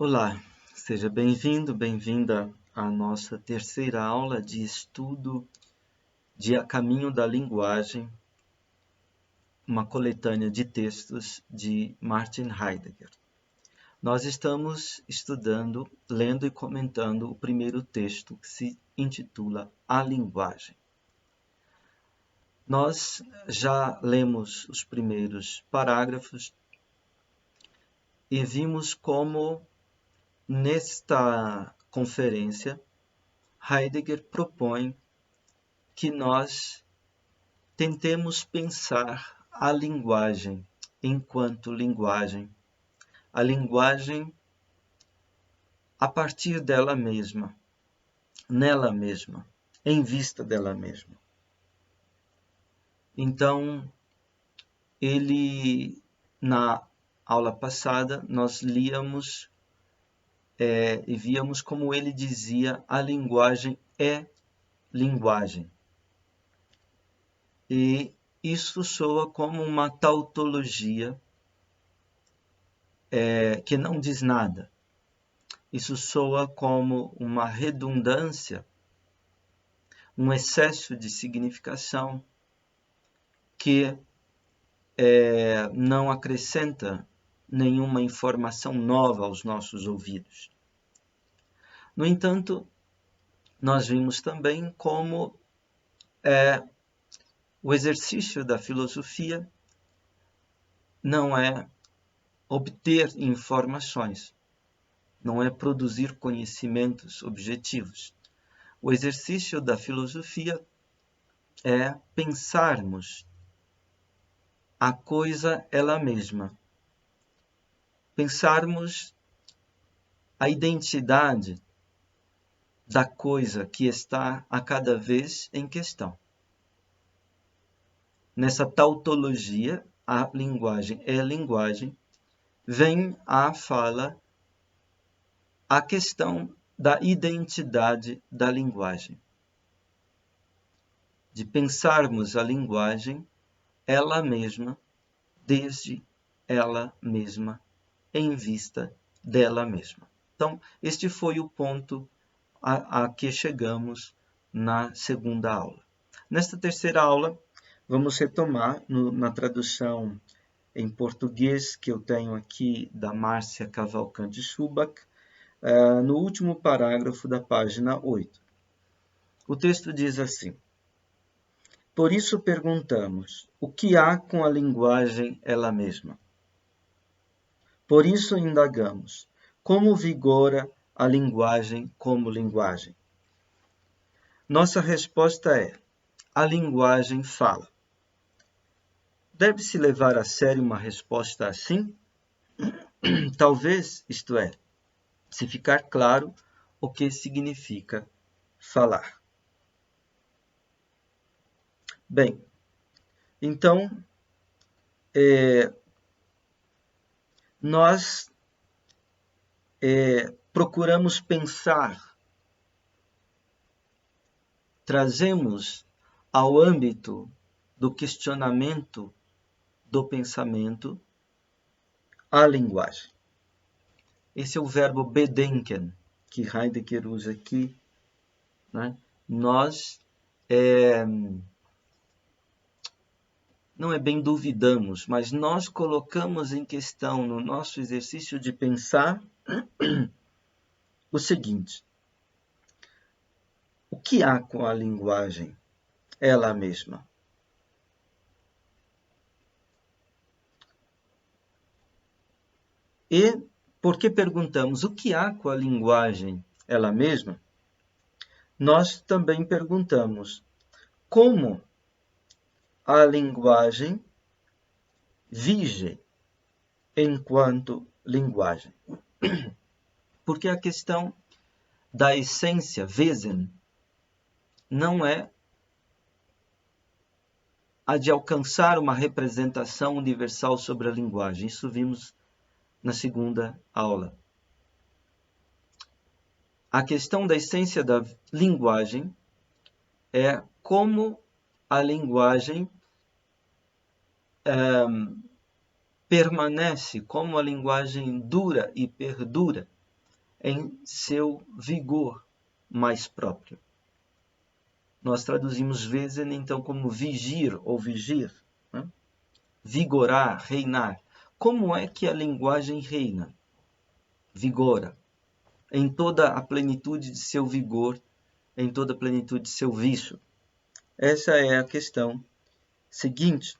Olá, seja bem-vindo, bem-vinda à nossa terceira aula de estudo de A Caminho da Linguagem, uma coletânea de textos de Martin Heidegger. Nós estamos estudando, lendo e comentando o primeiro texto, que se intitula A Linguagem. Nós já lemos os primeiros parágrafos e vimos como nesta conferência Heidegger propõe que nós tentemos pensar a linguagem enquanto linguagem, a linguagem a partir dela mesma, nela mesma, em vista dela mesma. Então, na aula passada, nós líamos e víamos como ele dizia: a linguagem é linguagem. E isso soa como uma tautologia que não diz nada. Isso soa como uma redundância, um excesso de significação que não acrescenta nenhuma informação nova aos nossos ouvidos. No entanto, nós vimos também como o exercício da filosofia não é obter informações, não é produzir conhecimentos objetivos. O exercício da filosofia é pensarmos a coisa ela mesma, pensarmos a identidade da coisa que está a cada vez em questão. Nessa tautologia, a linguagem é linguagem, vem à fala a questão da identidade da linguagem. De pensarmos a linguagem ela mesma, desde ela mesma, em vista dela mesma. Então, este foi o ponto a que chegamos na segunda aula. Nesta terceira aula, vamos retomar na tradução em português que eu tenho aqui da Márcia Cavalcante Schubach, no último parágrafo da página 8. O texto diz assim: por isso perguntamos, o que há com a linguagem ela mesma? Por isso indagamos, como vigora a linguagem como linguagem? Nossa resposta é: a linguagem fala. Deve-se levar a sério uma resposta assim? Talvez, isto é, se ficar claro o que significa falar. Bem, então, nós procuramos pensar, trazemos ao âmbito do questionamento do pensamento a linguagem. Esse é o verbo bedenken, que Heidegger usa aqui. Né? Nós não é bem duvidamos, mas nós colocamos em questão no nosso exercício de pensar o seguinte: o que há com a linguagem ela mesma? E por que perguntamos o que há com a linguagem ela mesma? Nós também perguntamos como a linguagem vige enquanto linguagem. Porque a questão da essência, Wesen, não é a de alcançar uma representação universal sobre a linguagem. Isso vimos na segunda aula. A questão da essência da linguagem é como a linguagem permanece, como a linguagem dura e perdura em seu vigor mais próprio. Nós traduzimos Wesen, então, como vigir ou vigir, né? Vigorar, reinar. Como é que a linguagem reina? Vigora. Em toda a plenitude de seu vigor, em toda a plenitude de seu vício. Essa é a questão seguinte.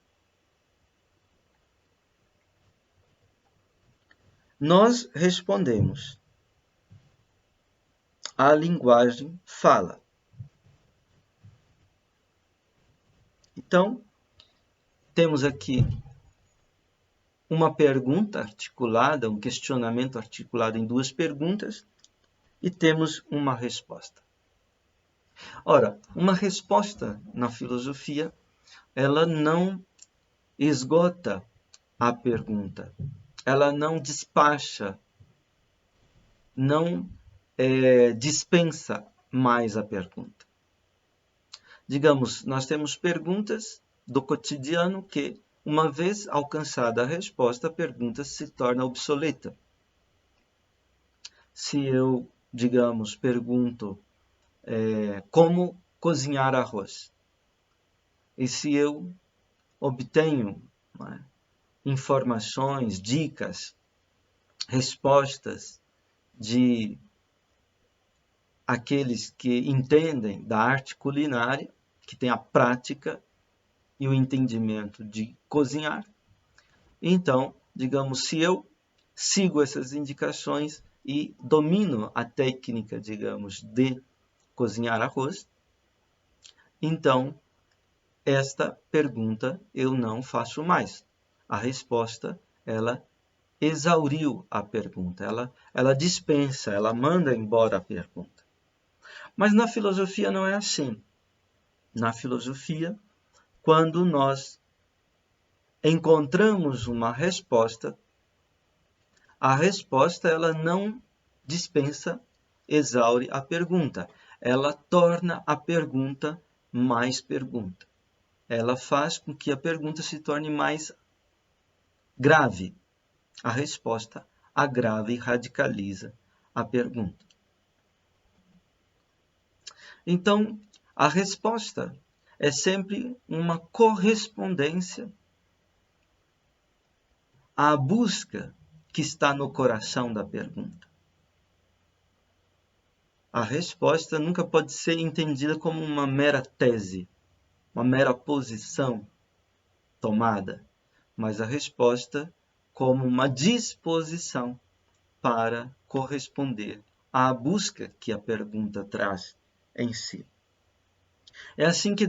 Nós respondemos. A linguagem fala. Então, temos aqui uma pergunta articulada, um questionamento articulado em duas perguntas, e temos uma resposta. Ora, uma resposta na filosofia, ela não esgota a pergunta, ela não despacha, não dispensa mais a pergunta. Digamos, nós temos perguntas do cotidiano que, uma vez alcançada a resposta, a pergunta se torna obsoleta. Se eu, digamos, pergunto como cozinhar arroz, e se eu obtenho informações, dicas, respostas de aqueles que entendem da arte culinária, que têm a prática e o entendimento de cozinhar. Então, digamos, se eu sigo essas indicações e domino a técnica, digamos, de cozinhar arroz, então, esta pergunta eu não faço mais. A resposta, ela exauriu a pergunta, ela dispensa, ela manda embora a pergunta. Mas na filosofia não é assim. Na filosofia, quando nós encontramos uma resposta, a resposta ela não dispensa, exaure a pergunta. Ela torna a pergunta mais pergunta. Ela faz com que a pergunta se torne mais grave. A resposta agrava e radicaliza a pergunta. Então, a resposta é sempre uma correspondência à busca que está no coração da pergunta. A resposta nunca pode ser entendida como uma mera tese, uma mera posição tomada, mas a resposta como uma disposição para corresponder à busca que a pergunta traz em si. É assim que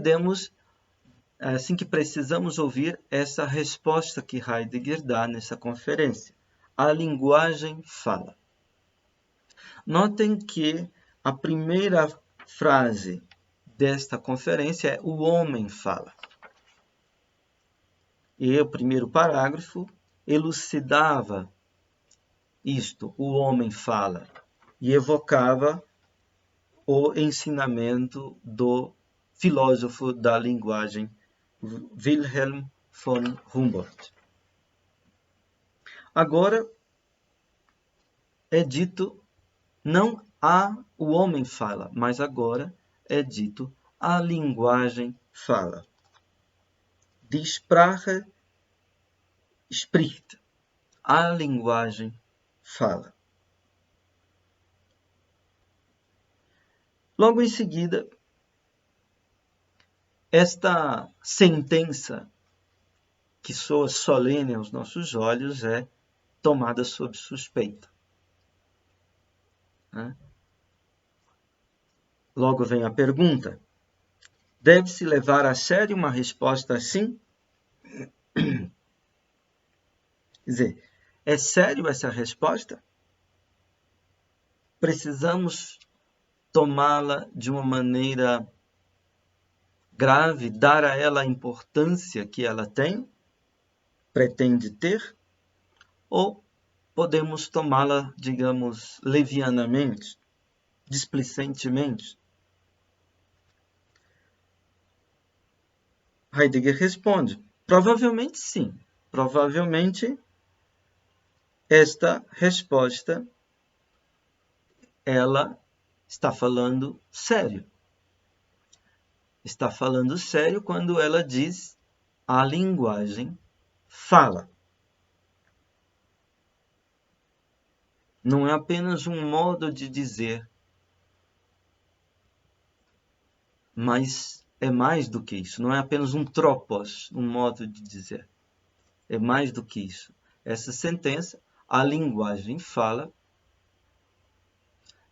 precisamos ouvir essa resposta que Heidegger dá nessa conferência. A linguagem fala. Notem que a primeira frase desta conferência é o homem fala. E o primeiro parágrafo elucidava isto, o homem fala, e evocava o ensinamento do filósofo da linguagem Wilhelm von Humboldt. Agora é dito não o homem fala, mas agora é dito a linguagem fala. Die Sprache spricht. A linguagem fala. Logo em seguida, esta sentença que soa solene aos nossos olhos é tomada sob suspeita. Logo vem a pergunta: deve-se levar a sério uma resposta assim? Quer dizer, é sério essa resposta? Precisamos tomá-la de uma maneira grave, dar a ela a importância que ela tem, pretende ter? Ou podemos tomá-la, digamos, levianamente, displicentemente? Heidegger responde: provavelmente sim. Provavelmente esta resposta ela está falando sério. Está falando sério quando ela diz a linguagem fala. Não é apenas um modo de dizer, mas é mais do que isso. Não é apenas um tropos, um modo de dizer. É mais do que isso. Essa sentença, a linguagem fala,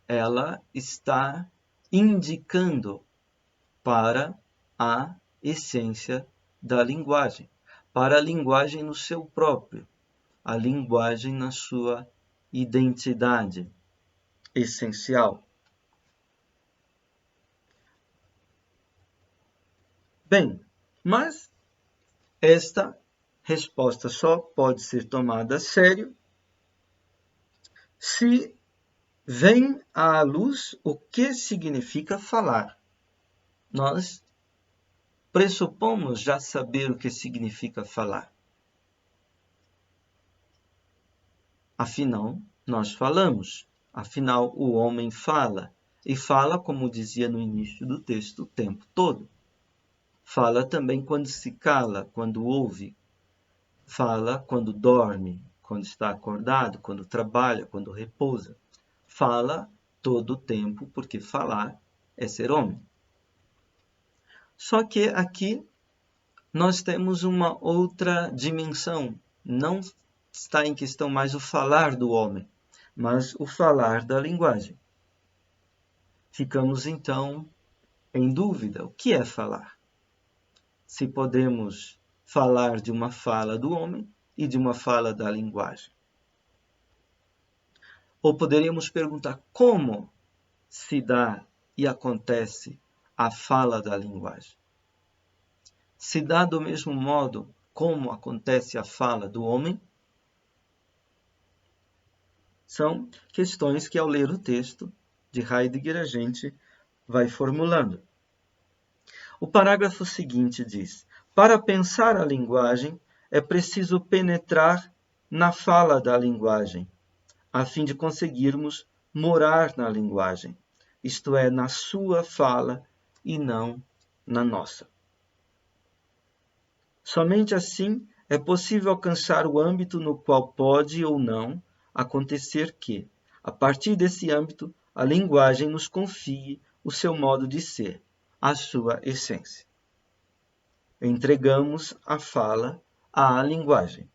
ela está indicando para a essência da linguagem, para a linguagem no seu próprio, a linguagem na sua identidade essencial. Bem, mas esta resposta só pode ser tomada a sério se vem à luz o que significa falar. Nós pressupomos já saber o que significa falar. Afinal, nós falamos. Afinal, o homem fala. E fala, como dizia no início do texto, o tempo todo. Fala também quando se cala, quando ouve. Fala quando dorme, quando está acordado, quando trabalha, quando repousa. Fala todo o tempo, porque falar é ser homem. Só que aqui nós temos uma outra dimensão. Não está em questão mais o falar do homem, mas o falar da linguagem. Ficamos então em dúvida: o que é falar? Se podemos falar de uma fala do homem e de uma fala da linguagem. Ou poderíamos perguntar como se dá e acontece a fala da linguagem. Se dá do mesmo modo como acontece a fala do homem? São questões que, ao ler o texto de Heidegger, a gente vai formulando. O parágrafo seguinte diz: para pensar a linguagem, é preciso penetrar na fala da linguagem, a fim de conseguirmos morar na linguagem, isto é, na sua fala e não na nossa. Somente assim é possível alcançar o âmbito no qual pode ou não acontecer que, a partir desse âmbito, a linguagem nos confie o seu modo de ser, a sua essência. Entregamos a fala à linguagem.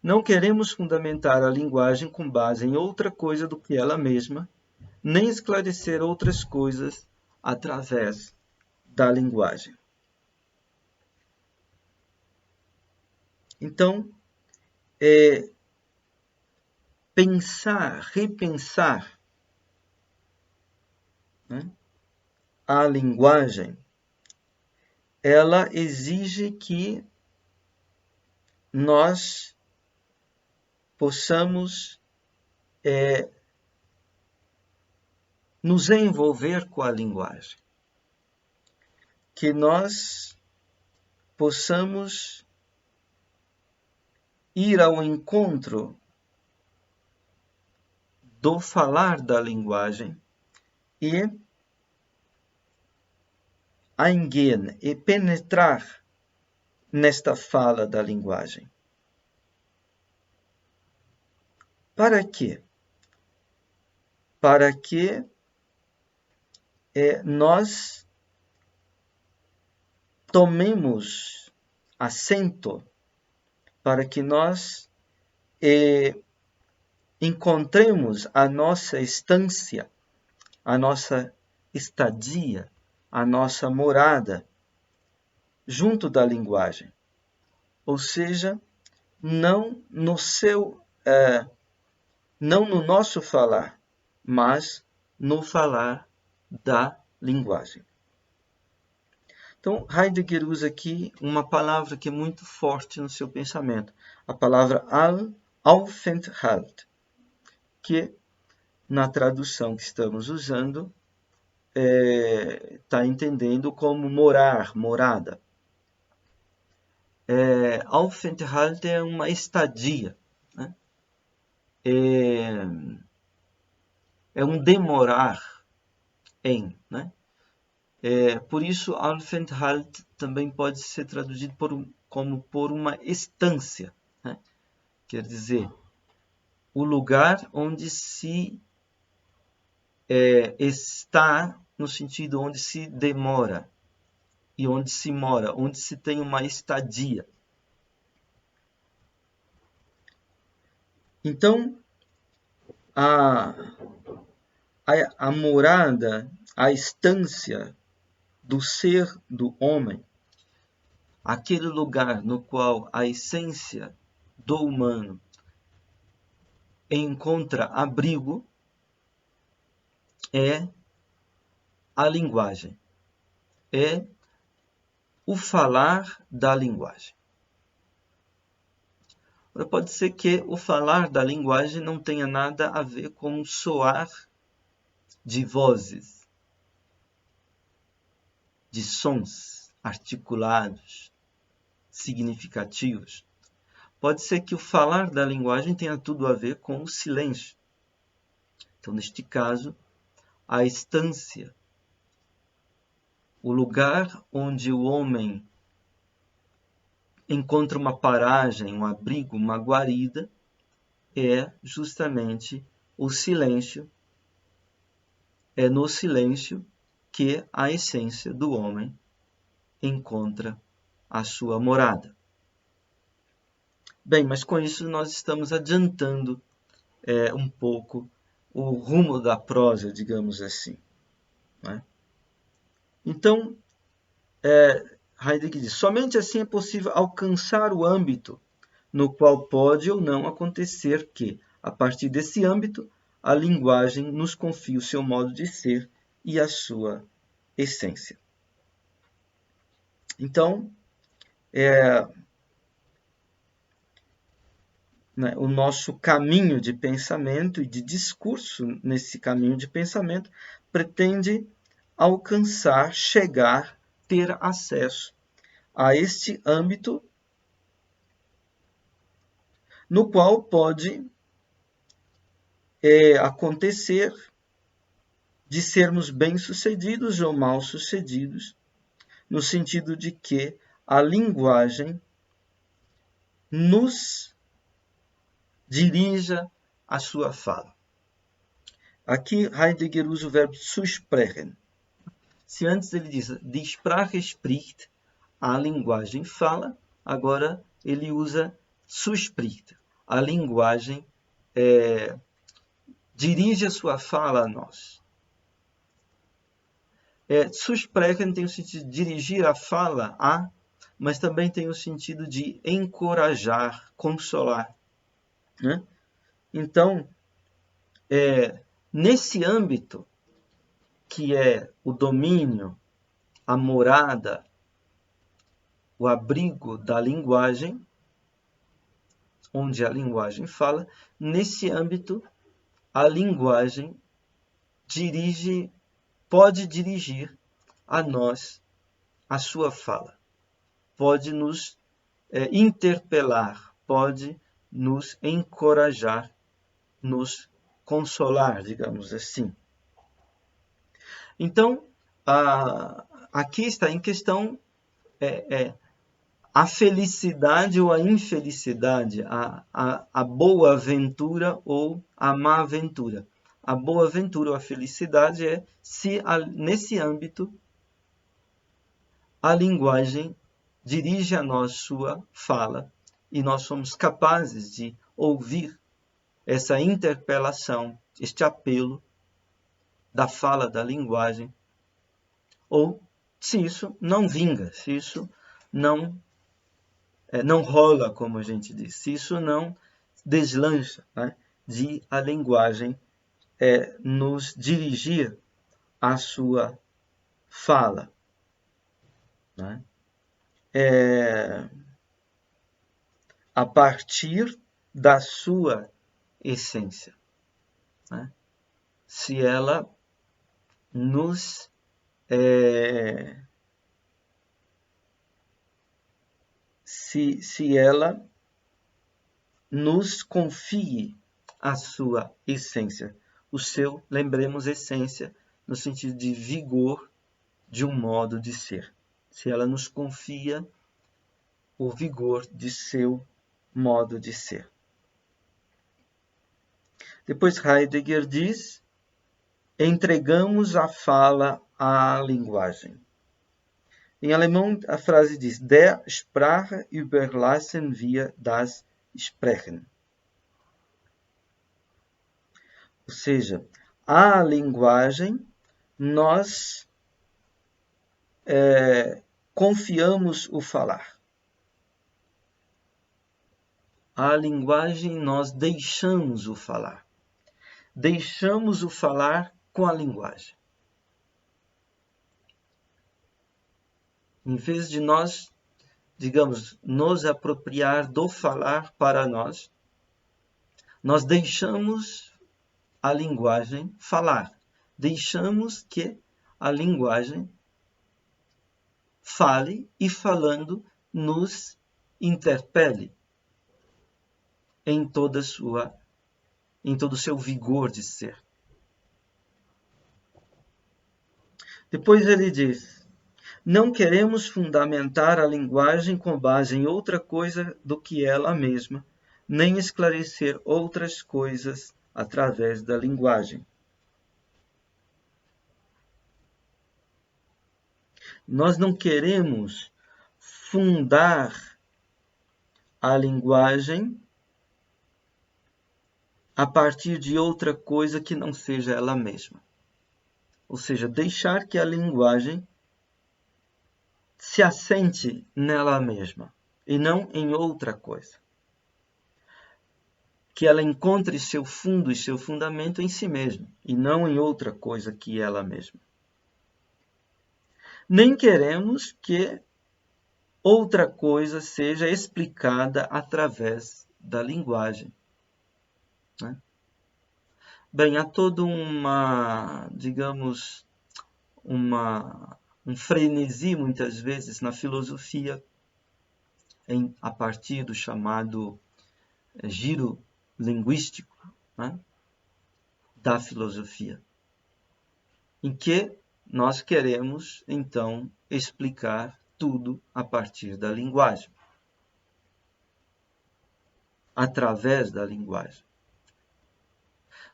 Não queremos fundamentar a linguagem com base em outra coisa do que ela mesma, nem esclarecer outras coisas através da linguagem. Então, repensar, né, a linguagem, ela exige que nós possamos nos envolver com a linguagem, que nós possamos ir ao encontro do falar da linguagem e eingehen e penetrar nesta fala da linguagem. Para quê? Para que nós tomemos assento, para que nós encontremos a nossa estância, a nossa estadia, a nossa morada junto da linguagem. Ou seja, não no nosso falar, mas no falar da linguagem. Então, Heidegger usa aqui uma palavra que é muito forte no seu pensamento, a palavra Aufenthalt, que na tradução que estamos usando está entendendo como morar, morada. Aufenthalt é uma estadia, né? é um demorar em, né? Por isso, Aufenthalt também pode ser traduzido como por uma estância, né? Quer dizer, o lugar onde se está, no sentido onde se demora e onde se mora, onde se tem uma estadia. Então, a morada, a estância do ser do homem, aquele lugar no qual a essência do humano encontra abrigo, é a linguagem, é o falar da linguagem. Pode ser que o falar da linguagem não tenha nada a ver com o soar de vozes, de sons articulados, significativos. Pode ser que o falar da linguagem tenha tudo a ver com o silêncio. Então, neste caso, a estância, o lugar onde o homem encontra uma paragem, um abrigo, uma guarida, é justamente o silêncio. É no silêncio que a essência do homem encontra a sua morada. Bem, mas com isso nós estamos adiantando um pouco o rumo da prosa, digamos assim, né? Então, Heidegger diz, somente assim é possível alcançar o âmbito no qual pode ou não acontecer que, a partir desse âmbito, a linguagem nos confie o seu modo de ser e a sua essência. Então, o nosso caminho de pensamento e de discurso nesse caminho de pensamento pretende alcançar, chegar, ter acesso a este âmbito no qual pode acontecer de sermos bem-sucedidos ou mal-sucedidos, no sentido de que a linguagem nos dirija a sua fala. Aqui Heidegger usa o verbo zu sprechen. Se antes ele diz die Sprache spricht, a linguagem fala, agora ele usa zu spricht. A linguagem dirige a sua fala a nós. Zu sprechen tem o sentido de dirigir a fala a, mas também tem o sentido de encorajar, consolar, né? Então, nesse âmbito, que é o domínio, a morada, o abrigo da linguagem, onde a linguagem fala, nesse âmbito, a linguagem pode dirigir a nós a sua fala, pode nos interpelar, pode nos encorajar, nos consolar, digamos assim. Então, aqui está em questão a felicidade ou a infelicidade, a boa aventura ou a má aventura. A boa aventura ou a felicidade é se nesse âmbito a linguagem dirige a nós sua fala e nós somos capazes de ouvir essa interpelação, este apelo da fala da linguagem, ou se isso não vinga, se isso não rola, como a gente diz, se isso não deslancha, né, de a linguagem nos dirigir à sua fala, né? A partir da sua essência, né? Se ela nos se ela nos confie a sua essência, o seu, lembremos, essência, no sentido de vigor de um modo de ser. Se ela nos confia o vigor de seu modo de ser. Depois Heidegger diz: entregamos a fala à linguagem. Em alemão, a frase diz: der Sprache überlassen wir das Sprechen. Ou seja, à linguagem nós confiamos o falar. À linguagem nós deixamos o falar. Deixamos o falar com a linguagem. Em vez de nós, digamos, nos apropriar do falar para nós, nós deixamos a linguagem falar. Deixamos que a linguagem fale e, falando, nos interpele em todo o seu vigor de ser. Depois ele diz: não queremos fundamentar a linguagem com base em outra coisa do que ela mesma, nem esclarecer outras coisas através da linguagem. Nós não queremos fundar a linguagem a partir de outra coisa que não seja ela mesma. Ou seja, deixar que a linguagem se assente nela mesma e não em outra coisa. Que ela encontre seu fundo e seu fundamento em si mesma e não em outra coisa que ela mesma. Nem queremos que outra coisa seja explicada através da linguagem. Né? Bem, há todo um frenesi, muitas vezes, na filosofia, a partir do chamado giro linguístico, né, da filosofia, em que nós queremos, então, explicar tudo a partir da linguagem, através da linguagem.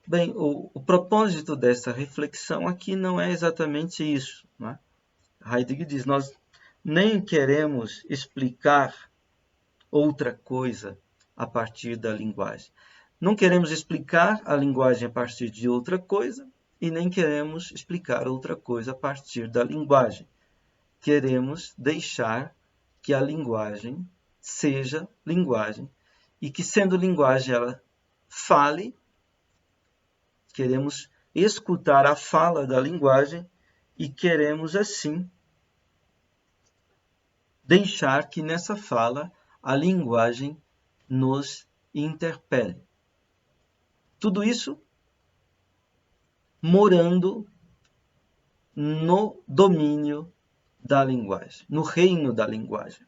Bem, o propósito dessa reflexão aqui não é exatamente isso. Né? Heidegger diz: nós nem queremos explicar outra coisa a partir da linguagem. Não queremos explicar a linguagem a partir de outra coisa e nem queremos explicar outra coisa a partir da linguagem. Queremos deixar que a linguagem seja linguagem e que, sendo linguagem, ela fale. Queremos escutar a fala da linguagem e queremos, assim, deixar que nessa fala a linguagem nos interpele. Tudo isso morando no domínio da linguagem, no reino da linguagem.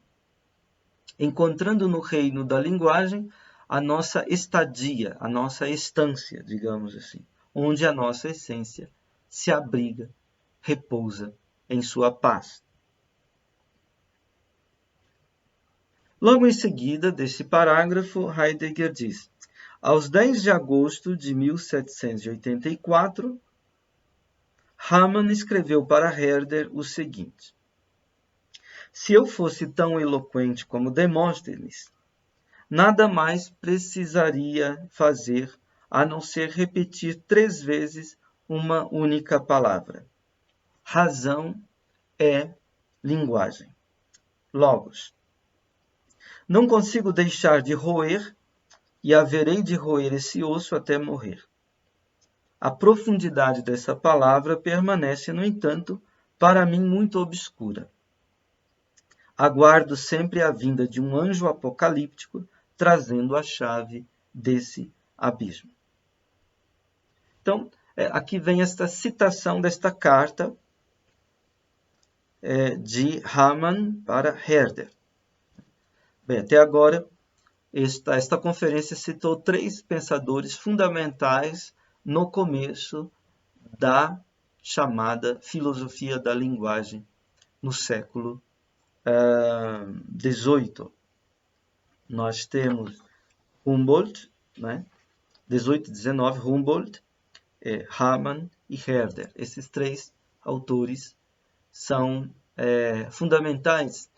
Encontrando no reino da linguagem a nossa estadia, a nossa estância, digamos assim, onde a nossa essência se abriga, repousa em sua paz. Logo em seguida desse parágrafo, Heidegger diz: aos 10 de agosto de 1784, Hamann escreveu para Herder o seguinte: se eu fosse tão eloquente como Demóstenes, nada mais precisaria fazer a não ser repetir 3 vezes uma única palavra. Razão é linguagem. Logos. Não consigo deixar de roer e haverei de roer esse osso até morrer. A profundidade dessa palavra permanece, no entanto, para mim muito obscura. Aguardo sempre a vinda de um anjo apocalíptico trazendo a chave desse abismo. Então, aqui vem esta citação desta carta de Hamann para Herder. Bem, até agora, esta conferência citou 3 pensadores fundamentais no começo da chamada filosofia da linguagem, no século XVIII. Nós temos Humboldt, né? 18 e 19, Humboldt, Hamann e Herder. Esses três autores são fundamentais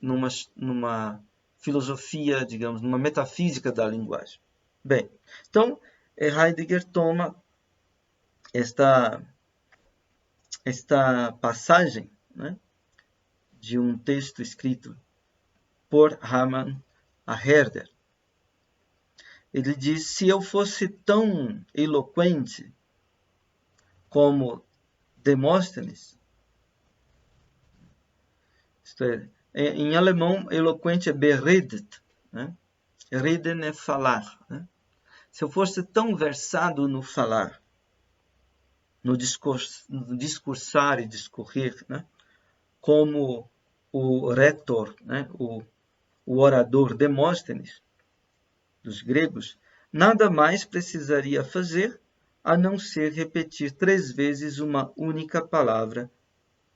numa filosofia, digamos, numa metafísica da linguagem. Bem, então Heidegger toma esta passagem, né, de um texto escrito por Hamann a Herder. Ele diz: se eu fosse tão eloquente como Demóstenes, isto é, em alemão, eloquente é beredet, né? Reden é falar. Né? Se eu fosse tão versado no falar, no discursar e discorrer, né? Como o retor, né? o orador Demóstenes, dos gregos, nada mais precisaria fazer a não ser repetir 3 vezes uma única palavra.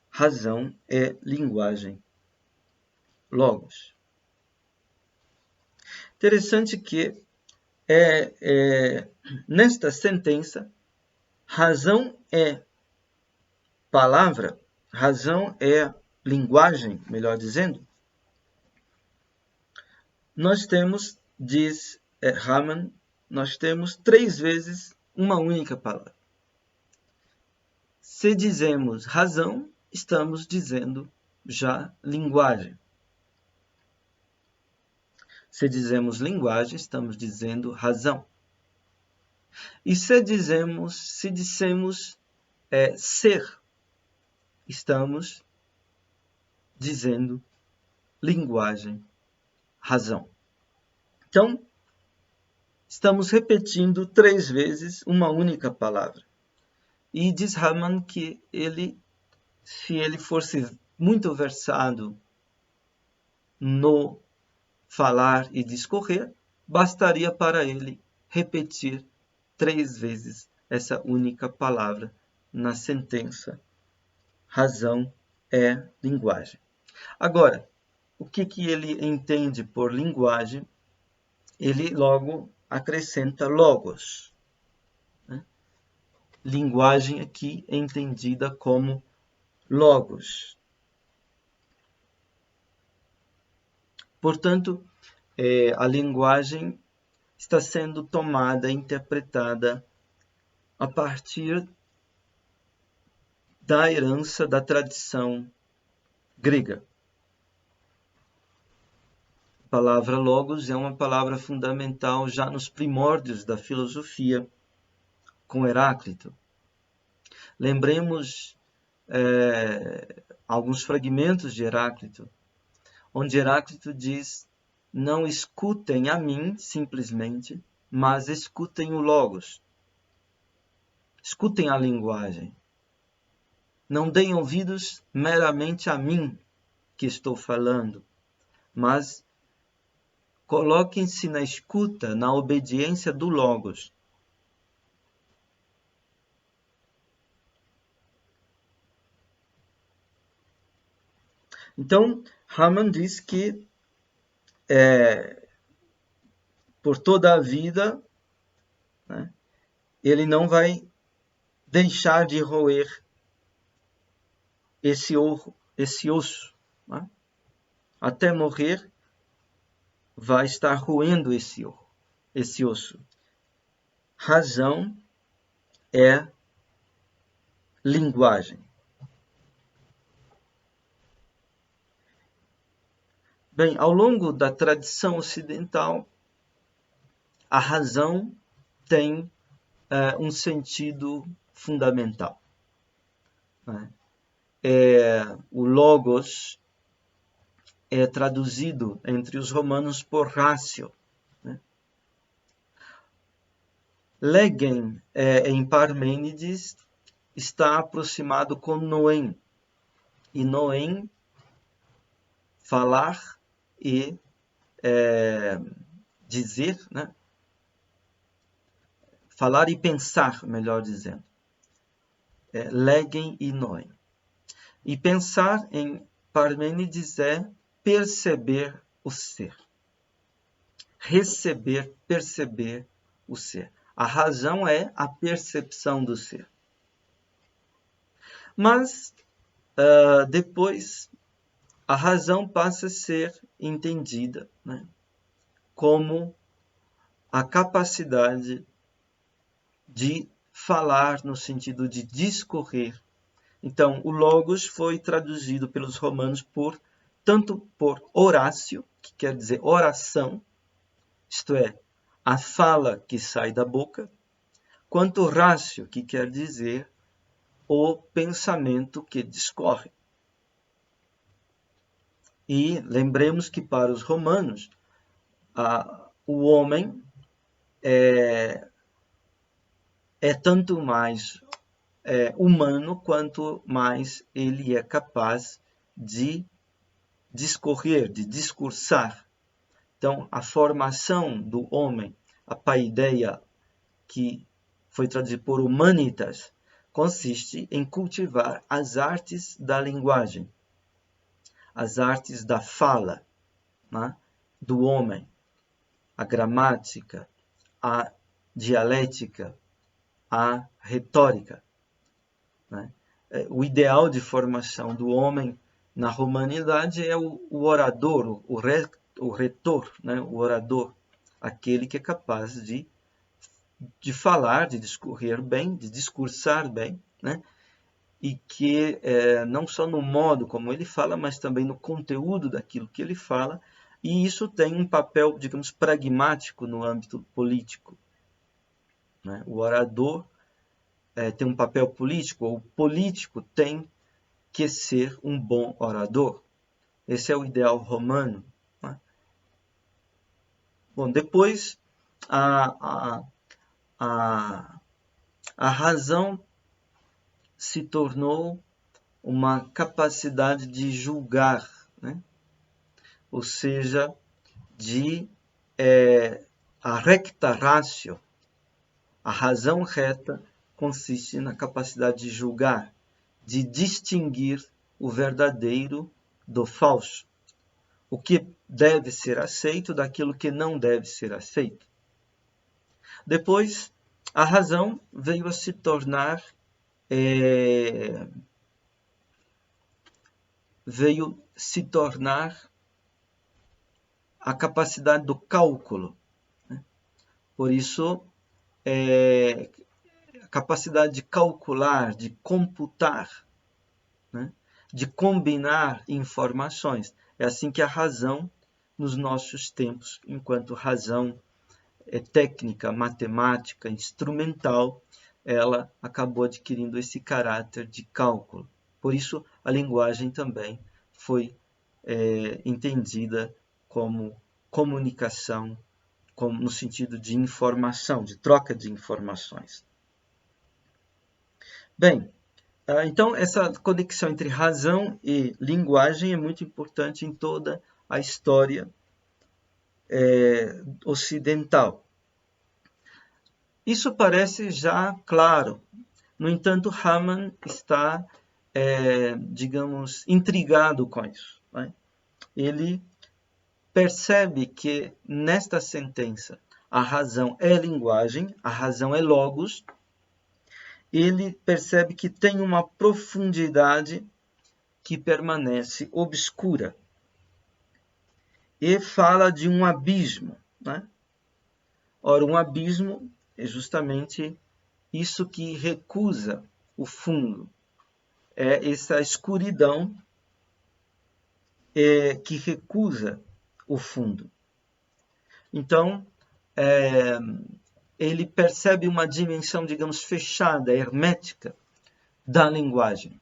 Razão é linguagem. Logos. Interessante que nesta sentença, razão é palavra, razão é linguagem, melhor dizendo. Nós temos, diz Hamann, nós temos 3 vezes uma única palavra. Se dizemos razão, estamos dizendo já linguagem. Se dizemos linguagem, estamos dizendo razão. E se dissemos ser, estamos dizendo linguagem, razão. Então, estamos repetindo 3 vezes uma única palavra. E diz Hamann que se ele fosse muito versado no falar e discorrer, bastaria para ele repetir 3 vezes essa única palavra na sentença. Razão é linguagem. Agora, o que ele entende por linguagem? Ele logo acrescenta logos. Né? Linguagem aqui é entendida como logos. Portanto, a linguagem está sendo tomada, interpretada a partir da herança da tradição grega. A palavra logos é uma palavra fundamental já nos primórdios da filosofia, com Heráclito. Lembremos alguns fragmentos de Heráclito, onde Heráclito diz: não escutem a mim, simplesmente, mas escutem o logos. Escutem a linguagem. Não deem ouvidos meramente a mim, que estou falando, mas coloquem-se na escuta, na obediência do logos. Então, Hamann diz que por toda a vida, né, ele não vai deixar de roer esse osso. Né? Até morrer, vai estar roendo esse osso. Razão é linguagem. Bem, ao longo da tradição ocidental, a razão tem um sentido fundamental. Né? O logos é traduzido entre os romanos por ratio. Né? Legen, em Parmênides, está aproximado com noem. E noem, falar e dizer, né? falar e pensar, melhor dizendo. Legen e noem. E pensar em Parmênides é perceber o ser. Receber, perceber o ser. A razão é a percepção do ser. Mas, depois, a razão passa a ser entendida, né, como a capacidade de falar no sentido de discorrer. Então, o logos foi traduzido pelos romanos tanto por Horácio, que quer dizer oração, isto é, a fala que sai da boca, quanto Rácio, que quer dizer o pensamento que discorre. E lembremos que para os romanos, o homem é tanto mais humano quanto mais ele é capaz de discorrer, de discursar. Então, a formação do homem, a paideia, que foi traduzida por humanitas, consiste em cultivar as artes da linguagem, as artes da fala, né, do homem, a gramática, a dialética, a retórica, né? O ideal de formação do homem na romanidade é o orador, o retor, né? O orador, aquele que é capaz de falar, de discorrer bem, de discursar bem, né? E que não só no modo como ele fala, mas também no conteúdo daquilo que ele fala, e isso tem um papel, digamos, pragmático no âmbito político, né? O orador tem um papel político, ou o político tem que ser um bom orador. Esse é o ideal romano, né? Bom, depois a razão se tornou uma capacidade de julgar, né? Ou seja, a recta ratio, a razão reta, consiste na capacidade de julgar, de distinguir o verdadeiro do falso, o que deve ser aceito daquilo que não deve ser aceito. Depois, a razão veio a se tornar a capacidade do cálculo, né? Por isso, a capacidade de calcular, de computar, né? De combinar informações. É assim que a razão, nos nossos tempos, enquanto razão técnica, matemática, instrumental, ela acabou adquirindo esse caráter de cálculo. Por isso, a linguagem também foi entendida como comunicação, no sentido de informação, de troca de informações. Bem, então essa conexão entre razão e linguagem é muito importante em toda a história ocidental. Isso parece já claro. No entanto, Hamann está, digamos, intrigado com isso, né? Ele percebe que nesta sentença a razão é linguagem, a razão é logos. Ele percebe que tem uma profundidade que permanece obscura e fala de um abismo, né? Ora, um abismo é justamente isso que recusa o fundo, é essa escuridão que recusa o fundo. Então, ele percebe uma dimensão, digamos, fechada, hermética da linguagem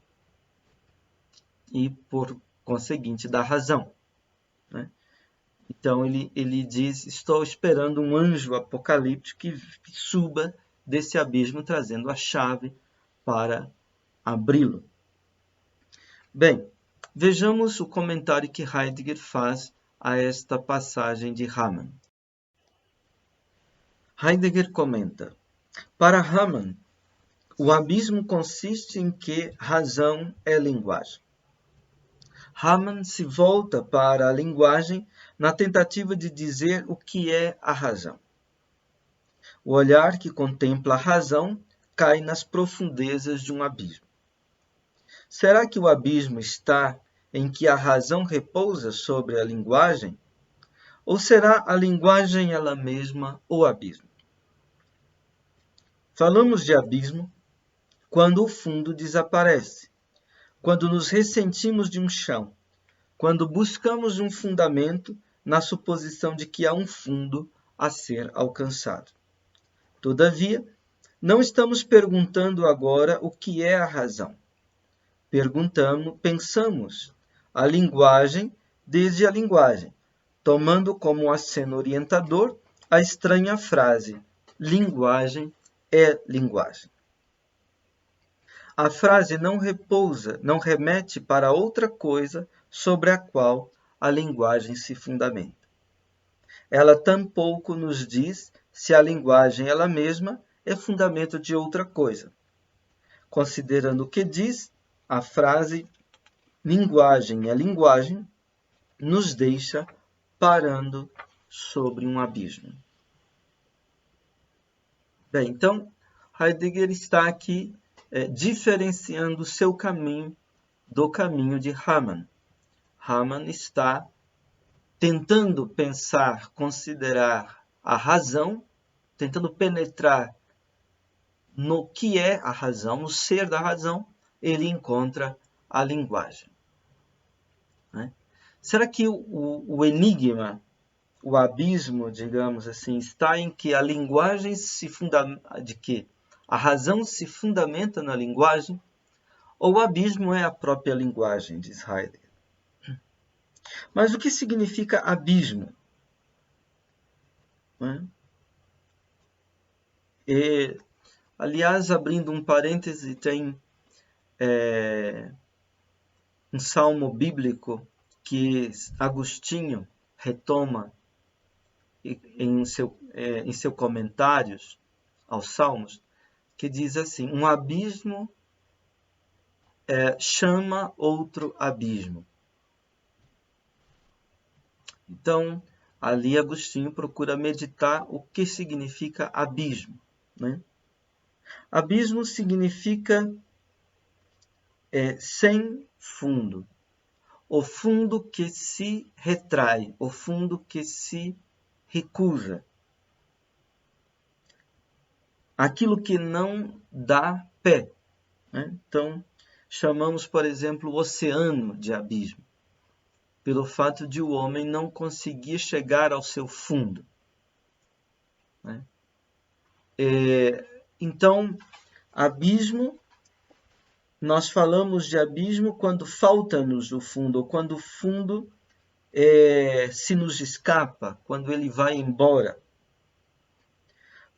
e, por conseguinte, da razão, né? Então, ele diz, estou esperando um anjo apocalíptico que suba desse abismo, trazendo a chave para abri-lo. Bem, vejamos o comentário que Heidegger faz a esta passagem de Hamann. Heidegger comenta: Para Hamann, o abismo consiste em que razão é linguagem. Hamann se volta para a linguagem na tentativa de dizer o que é a razão. O olhar que contempla a razão cai nas profundezas de um abismo. Será que o abismo está em que a razão repousa sobre a linguagem? Ou será a linguagem ela mesma o abismo? Falamos de abismo quando o fundo desaparece, quando nos ressentimos de um chão, quando buscamos um fundamento na suposição de que há um fundo a ser alcançado. Todavia, não estamos perguntando agora o que é a razão. Pensamos a linguagem desde a linguagem, tomando como aceno orientador a estranha frase: linguagem é linguagem. A frase não repousa, não remete para outra coisa sobre a qual a linguagem se fundamenta. Ela tampouco nos diz se a linguagem ela mesma é fundamento de outra coisa. Considerando o que diz, a frase linguagem é linguagem nos deixa parando sobre um abismo. Bem, então, Heidegger está aqui diferenciando o seu caminho do caminho de Hamann. Hamann está tentando pensar, considerar a razão, tentando penetrar no que é a razão, no ser da razão, ele encontra a linguagem. Né? Será que o enigma, o abismo, digamos assim, está em que a linguagem de que a razão se fundamenta na linguagem, ou o abismo é a própria linguagem, diz Heidegger. Mas o que significa abismo? Aliás, abrindo um parêntese, tem um salmo bíblico que Agostinho retoma em seu comentários aos salmos, que diz assim: um abismo chama outro abismo. Então, ali Agostinho procura meditar o que significa abismo. Né? Abismo significa sem fundo. O fundo que se retrai, o fundo que se recusa. Aquilo que não dá pé. Né? Então, chamamos, por exemplo, o oceano de abismo, pelo fato de o homem não conseguir chegar ao seu fundo. Né? Então, abismo, nós falamos de abismo quando falta-nos o fundo, ou quando o fundo se nos escapa, quando ele vai embora.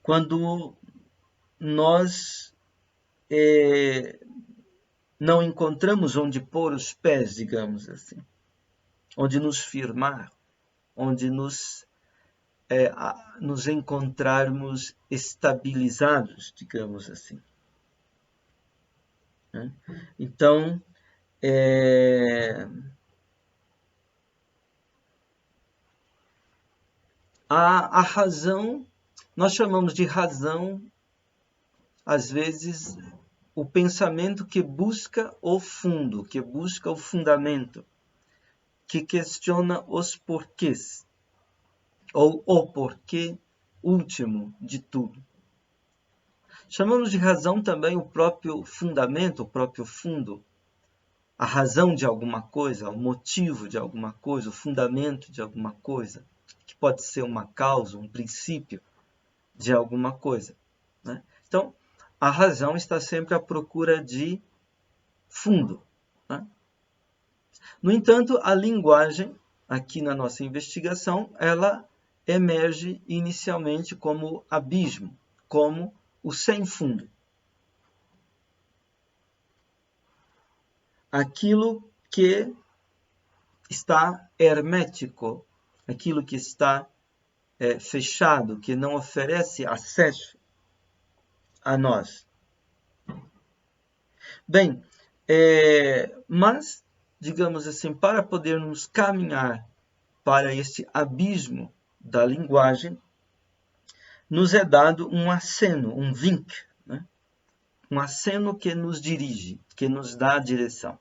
Quando nós não encontramos onde pôr os pés, digamos assim, onde nos firmar, onde nos encontrarmos estabilizados, digamos assim. Né? Então, a razão, nós chamamos de razão, às vezes, o pensamento que busca o fundo, que busca o fundamento, que questiona os porquês, ou o porquê último de tudo. Chamamos de razão também o próprio fundamento, o próprio fundo, a razão de alguma coisa, o motivo de alguma coisa, o fundamento de alguma coisa, que pode ser uma causa, um princípio de alguma coisa. Né? Então, a razão está sempre à procura de fundo. Né? No entanto, a linguagem, aqui na nossa investigação, ela emerge inicialmente como abismo, como o sem fundo. Aquilo que está hermético, aquilo que está fechado, que não oferece acesso. a nós. Bem, mas, digamos assim, para podermos caminhar para este abismo da linguagem, nos é dado um aceno, um vink, né? Um aceno que nos dirige, que nos dá a direção.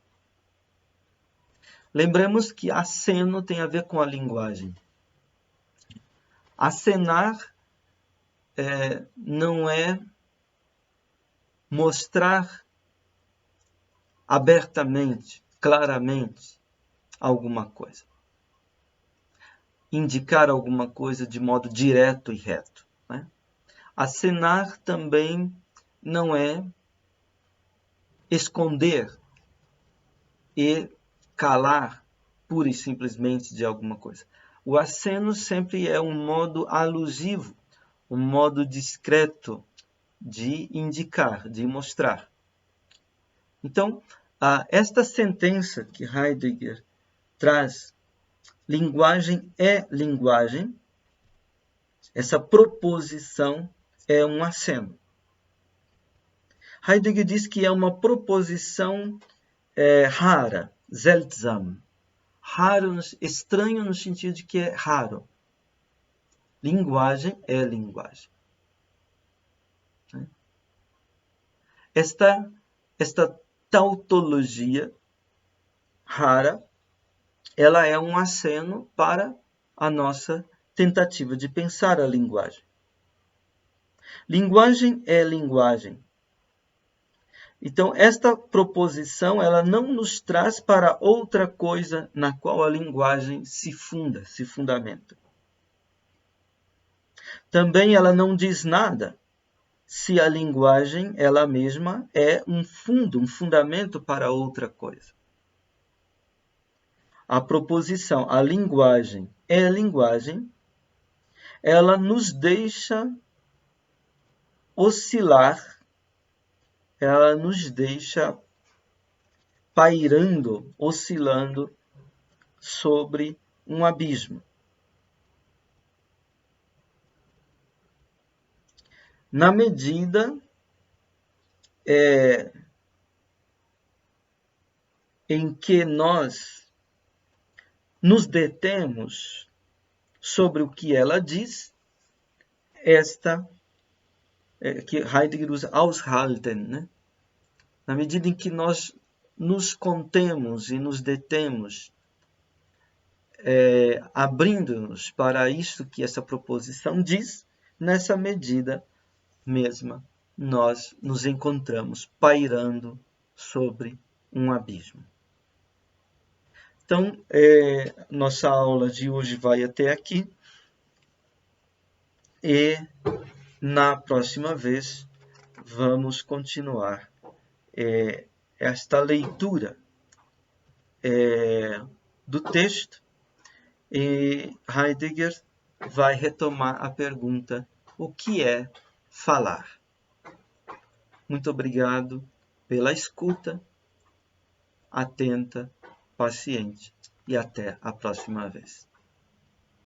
Lembremos que aceno tem a ver com a linguagem. Acenar não é mostrar abertamente, claramente, alguma coisa. Indicar alguma coisa de modo direto e reto, né? Acenar também não é esconder e calar pura e simplesmente de alguma coisa. O aceno sempre é um modo alusivo, um modo discreto de indicar, de mostrar. Então, esta sentença que Heidegger traz, linguagem é linguagem, essa proposição é um aceno. Heidegger diz que é uma proposição rara, seltsam. Raro, estranho no sentido de que é raro. Linguagem é linguagem. Esta tautologia rara, ela é um aceno para a nossa tentativa de pensar a linguagem. Linguagem é linguagem. Então, esta proposição, ela não nos traz para outra coisa na qual a linguagem se fundamenta. Também ela não diz nada se a linguagem, ela mesma, é um fundamento para outra coisa. A proposição, a linguagem é linguagem, ela nos deixa oscilar, ela nos deixa pairando, oscilando sobre um abismo. Na medida em que nós nos detemos sobre o que ela diz, que Heidegger usa aushalten, né? Na medida em que nós nos contemos e nos detemos, abrindo-nos para isso que essa proposição diz, nessa medida mesma nós nos encontramos pairando sobre um abismo. Então, nossa aula de hoje vai até aqui e na próxima vez vamos continuar esta leitura do texto e Heidegger vai retomar a pergunta: o que é falar? Muito obrigado pela escuta atenta, paciente e até a próxima vez.